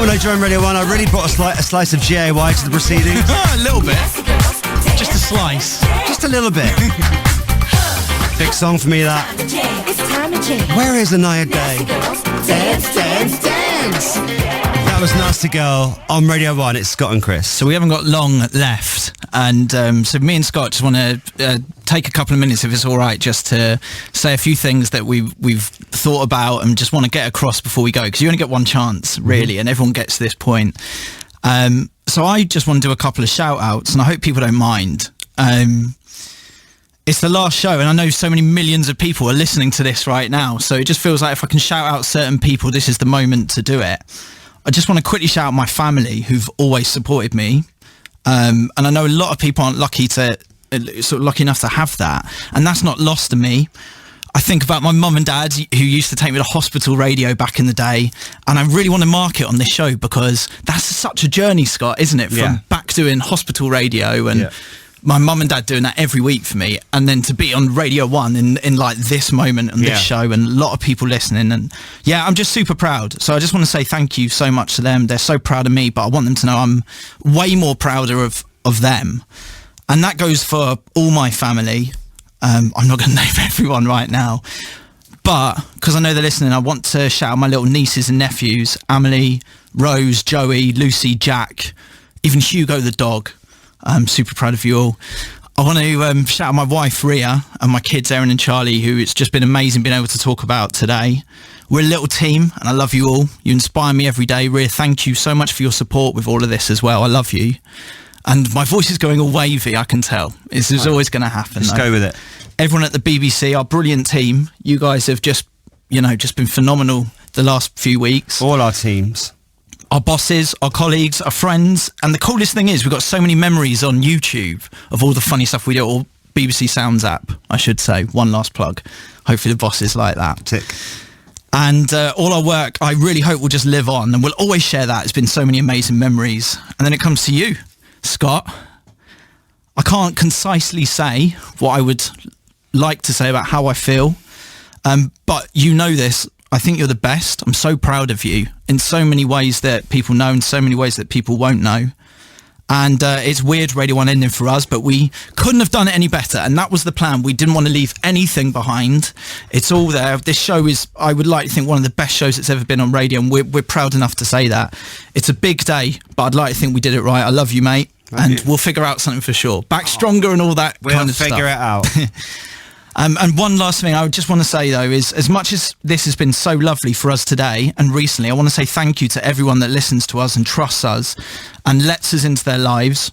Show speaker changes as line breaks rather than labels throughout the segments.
when I joined Radio 1, I really brought a slice of GAY to the proceedings.
A little bit. Just a slice.
Just a little bit. Big song for me, that. Where is Anaya Day? Dance, dance, dance. That was Nasty Girl on Radio 1. It's Scott and Chris.
So we haven't got long left. And so me and Scott just want to take a couple of minutes, if it's all right, just to say a few things that we've thought about and just want to get across before we go. Because you only get one chance, really, and everyone gets to this point. So I just want to do a couple of shout-outs, and I hope people don't mind. It's the last show, and I know so many millions of people are listening to this right now, so it just feels like if I can shout out certain people, this is the moment to do it. I just want to quickly shout out my family, who've always supported me, and I know a lot of people aren't lucky enough to have that, and that's not lost to me. I think about my mum and dad, who used to take me to hospital radio back in the day, and I really want to mark it on this show because that's such a journey, Scott, isn't it? From back doing hospital radio and my mum and dad doing that every week for me, and then to be on Radio 1 in like this moment on this show, and a lot of people listening, and I'm just super proud. So I just want to say thank you so much to them. They're so proud of me, but I want them to know I'm way more prouder of them, and that goes for all my family. I'm not going to name everyone right now, but because I know they're listening, I want to shout out my little nieces and nephews, Amelie, Rose, Joey, Lucy, Jack, even Hugo the dog. I'm super proud of you all. I want to shout out my wife, Ria, and my kids, Erin and Charlie, who it's just been amazing being able to talk about today. We're a little team, and I love you all. You inspire me every day. Ria, thank you so much for your support with all of this as well. I love you. And my voice is going all wavy, I can tell. This is always going to happen.
Just go with it.
Everyone at the BBC, our brilliant team, you guys have just been phenomenal the last few weeks.
All our teams.
Our bosses, our colleagues, our friends. And the coolest thing is we've got so many memories on YouTube of all the funny stuff we do, or BBC Sounds app, I should say. One last plug. Hopefully the bosses like that.
Tick.
And all our work, I really hope will just live on, and we'll always share that. It's been so many amazing memories. And then it comes to you, Scott. I can't concisely say what I would like to say about how I feel, but you know this. I think you're the best. I'm so proud of you in so many ways that people know, in so many ways that people won't know. And it's weird, Radio 1 ending for us, but we couldn't have done it any better. And that was the plan. We didn't want to leave anything behind. It's all there. This show is, I would like to think, one of the best shows that's ever been on radio. And we're proud enough to say that. It's a big day, but I'd like to think we did it right. I love you, mate. And we'll figure out something for sure. Back stronger and all that kind of stuff.
We'll figure it out.
And one last thing I would just want to say, though, is as much as this has been so lovely for us today and recently, I want to say thank you to everyone that listens to us and trusts us and lets us into their lives.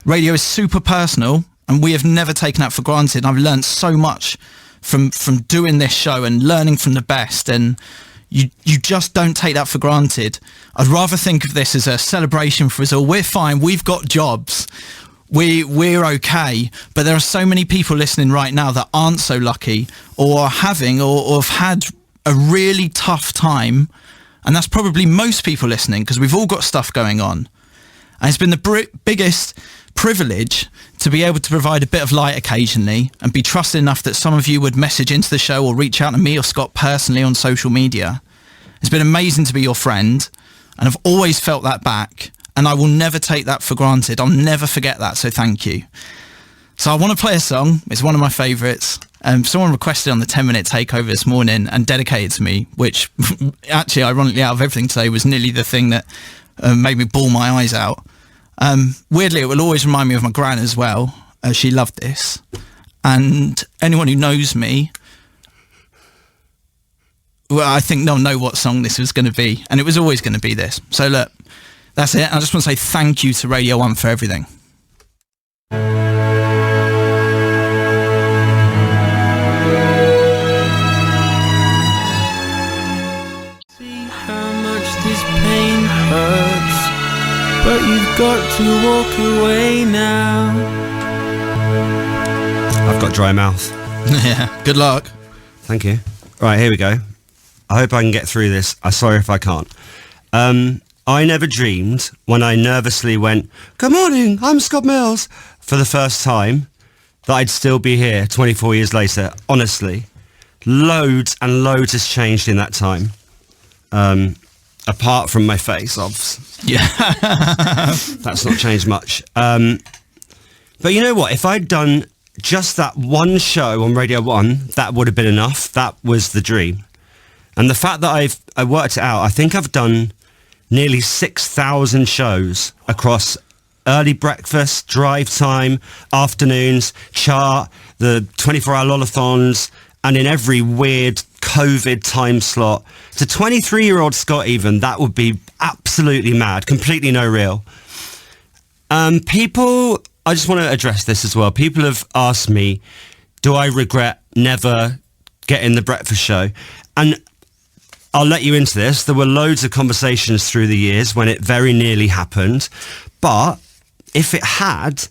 Radio is super personal, and we have never taken that for granted. I've learned so much from doing this show and learning from the best, and you just don't take that for granted. I'd rather think of this as a celebration for us all. We're fine. We've got jobs. We're okay, but there are so many people listening right now that aren't so lucky, or are having or have had a really tough time, and that's probably most people listening, because we've all got stuff going on. And it's been the biggest privilege to be able to provide a bit of light occasionally and be trusted enough that some of you would message into the show or reach out to me or Scott personally on social media. It's been amazing to be your friend, and I've always felt that back. And I will never take that for granted. I'll never forget that, so thank you. So I want to play a song. It's one of my favourites. Someone requested on the 10-minute takeover this morning and dedicated to me, which actually, ironically, out of everything today, was nearly the thing that made me bawl my eyes out. Weirdly, it will always remind me of my gran as well. She loved this. And anyone who knows me, well, I think they'll know what song this was going to be. And it was always going to be this. So look. That's it. I just want to say thank you to Radio 1 for everything.
See how much this pain hurts, but you've got to walk away now.
I've got dry mouth.
Yeah, good luck.
Thank you. Right, here we go. I hope I can get through this. I'm sorry if I can't. I never dreamed when I nervously went, "Good morning, I'm Scott Mills," for the first time, that I'd still be here 24 years later. Honestly, loads and loads has changed in that time. I apart from my face, obviously.
Yeah.
That's not changed much. But you know what? If I'd done just that one show on Radio 1, that would have been enough. That was the dream. And the fact that I worked it out, I think I've done nearly 6,000 shows across early breakfast, drive time, afternoons, chart, the 24-hour Lolathons, and in every weird COVID time slot. To 23-year-old Scott even, that would be absolutely mad, completely no real. People, I just want to address this as well. People have asked me, do I regret never getting the breakfast show? And I'll let you into this. There were loads of conversations through the years when it very nearly happened. But if it had,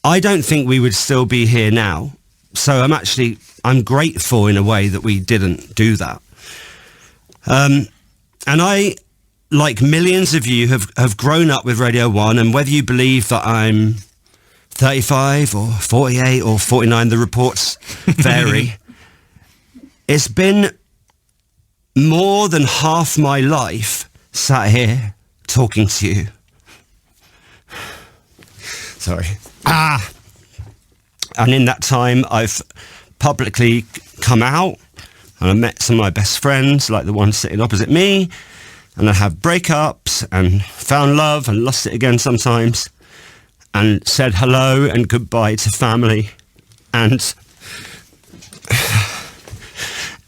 I don't think we would still be here now. So I'm grateful in a way that we didn't do that. And I, like millions of you, have grown up with Radio 1, and whether you believe that I'm 35 or 48 or 49, the reports vary. It's been more than half my life sat here talking to you. Sorry. And in that time, I've publicly come out, and I met some of my best friends, like the one sitting opposite me, and I have breakups and found love and lost it again sometimes, and said hello and goodbye to family. And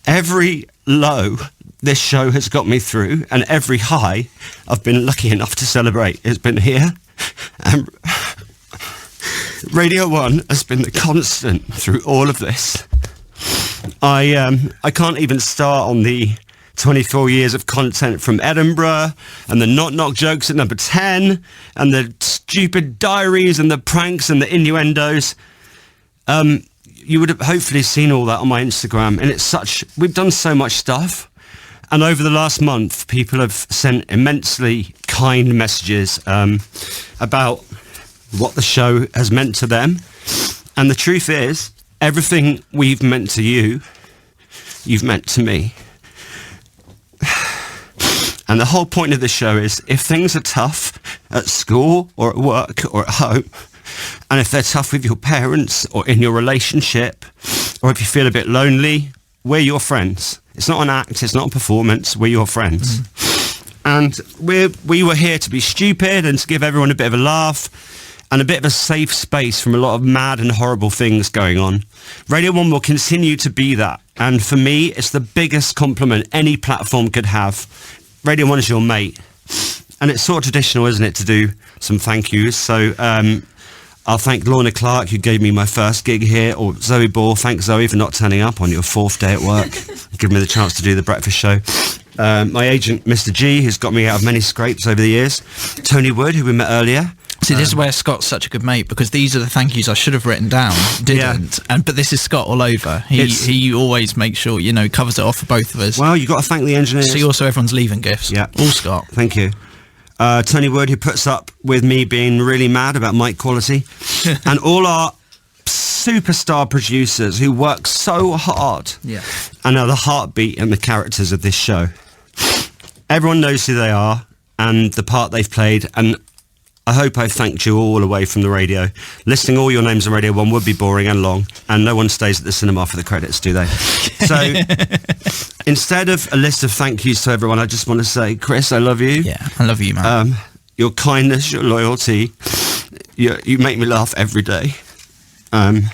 every low this show has got me through, and every high I've been lucky enough to celebrate has been here. And Radio 1 has been the constant through all of this. I can't even start on the 24 years of content from Edinburgh, and the knock jokes at number 10, and the stupid diaries and the pranks and the innuendos. You would have hopefully seen all that on my Instagram, and we've done so much stuff. And over the last month, people have sent immensely kind messages about what the show has meant to them. And the truth is, everything we've meant to you, you've meant to me. And the whole point of the show is, if things are tough at school or at work or at home, and if they're tough with your parents or in your relationship, or if you feel a bit lonely, we're your friends. It's not an act, it's not a performance, we're your friends. And we were here to be stupid and to give everyone a bit of a laugh and a bit of a safe space from a lot of mad and horrible things going on. Radio 1 will continue to be that. And for me, it's the biggest compliment any platform could have. Radio 1 is your mate. And it's sort of traditional, isn't it, to do some thank yous. So I'll thank Lorna Clark, who gave me my first gig here, or Zoe Ball. Thanks, Zoe, for not turning up on your 4th day at work, giving me the chance to do the breakfast show. My agent, Mr. G, who's got me out of many scrapes over the years. Tony Wood, who we met earlier.
See, this is where Scott's such a good mate, because these are the thank yous I should have written down, didn't. Yeah. But this is Scott all over. He always makes sure, covers it off for both of us.
Well, you've got to thank the engineers.
See, also everyone's leaving gifts.
Yeah.
All Scott.
Thank you. Tony Wood, who puts up with me being really mad about mic quality. And all our superstar producers who work so hard and are the heartbeat and the characters of this show. Everyone knows who they are and the part they've played, and I hope I've thanked you all away from the radio. Listing all your names on Radio 1 would be boring and long, and no one stays at the cinema for the credits, do they? So instead of a list of thank yous to everyone, I just want to say, Chris, I love you.
Yeah, I love you, man.
Your kindness, your loyalty, you make me laugh every day. Mum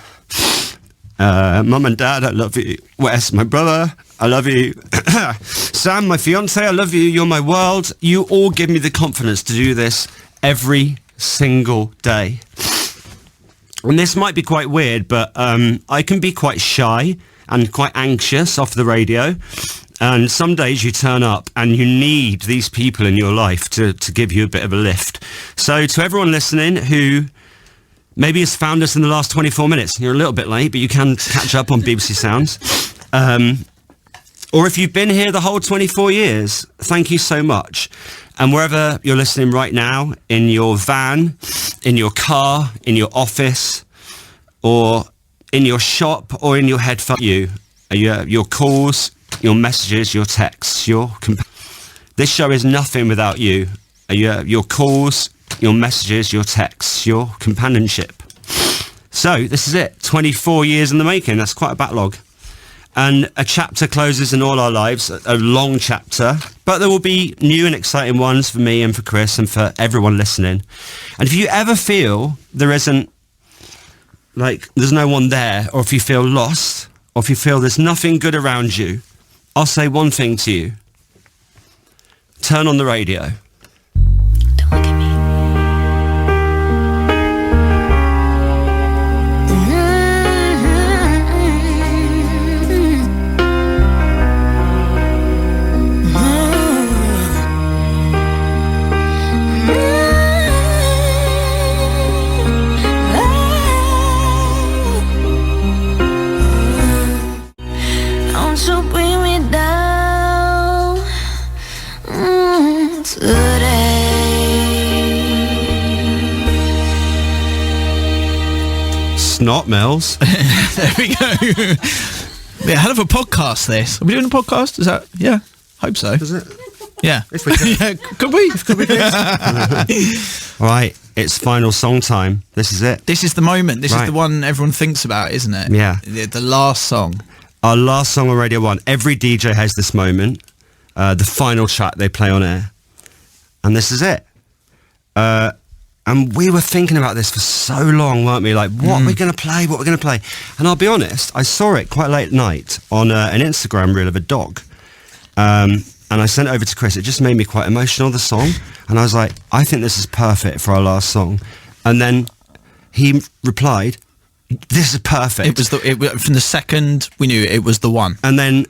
and Dad, I love you. Wes, my brother, I love you. Sam, my fiance, I love you. You're my world. You all give me the confidence to do this every single day. And this might be quite weird, but I can be quite shy and quite anxious off the radio. And some days you turn up and you need these people in your life to give you a bit of a lift. So to everyone listening who maybe has found us in the last 24 minutes, you're a little bit late, but you can catch up on BBC Sounds. Or if you've been here the whole 24 years, thank you so much. And wherever you're listening right now, in your van, in your car, in your office, or in your shop, or in your headphone, your calls, your messages, your texts, This show is nothing without you. Your calls, your messages, your texts, your companionship. So this is it. 24 years in the making. That's quite a backlog. And a chapter closes in all our lives, a long chapter, but there will be new and exciting ones for me and for Chris and for everyone listening. And if you ever feel there's no one there, or if you feel lost, or if you feel there's nothing good around you, I'll say one thing to you. Turn on the radio.
Don't look at me.
Snot, Mills.
There we go. Yeah, hell of a podcast, this. Are we doing a podcast? Is that... Yeah, hope so.
Is it?
Yeah.
If we can.
Yeah, could we?
All right, it's final song time. This is it.
This is the moment. This
Right.
is the one everyone thinks about, isn't it?
Yeah.
The last song.
Our last song on Radio 1. Every DJ has this moment. The final track they play on air. And this is it. And we were thinking about this for so long, weren't we? Like, what are we going to play? What are we going to play? And I'll be honest, I saw it quite late at night on an Instagram reel of a dog. And I sent it over to Chris. It just made me quite emotional, the song. And I was like, I think this is perfect for our last song. And then he replied, this is perfect.
It was from the second we knew it was the one.
And then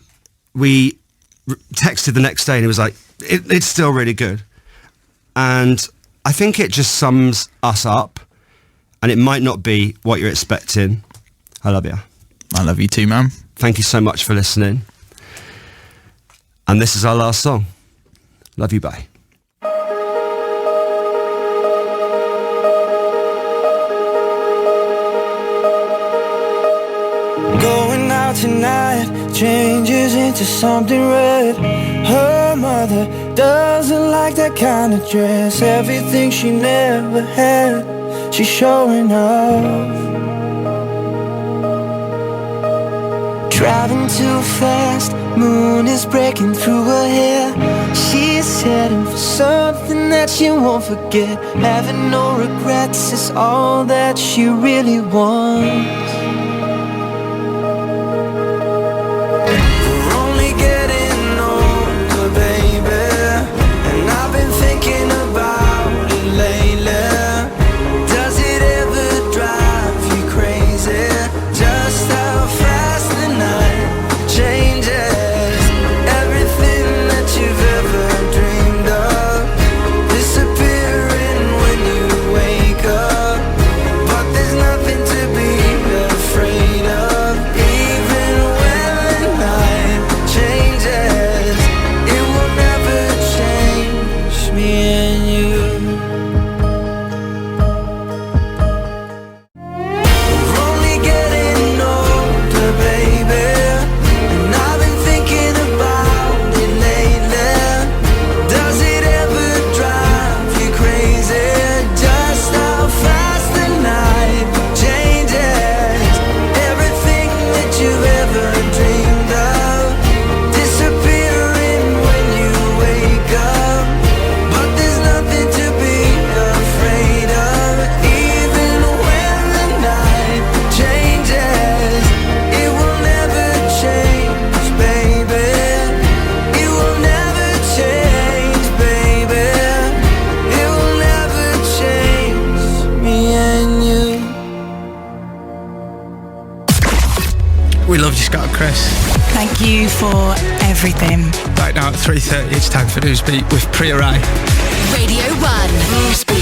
we texted the next day and he was like, it's still really good. And I think it just sums us up, and it might not be what you're expecting. I love you.
I love you too, man.
Thank you so much for listening. And this is our last song. Love you, bye.
Going out tonight changes into something red. Her mother doesn't like that kind of dress. Everything she never had, she's showing off. Driving too fast, moon is breaking through her hair. She's heading for something that she won't forget. Having no regrets is all that she really wants.
We loved you, Scott and Chris.
Thank you for everything.
Right now at 3:30, it's time for Newsbeat with Priya Rai.
Radio 1 Newsbeat.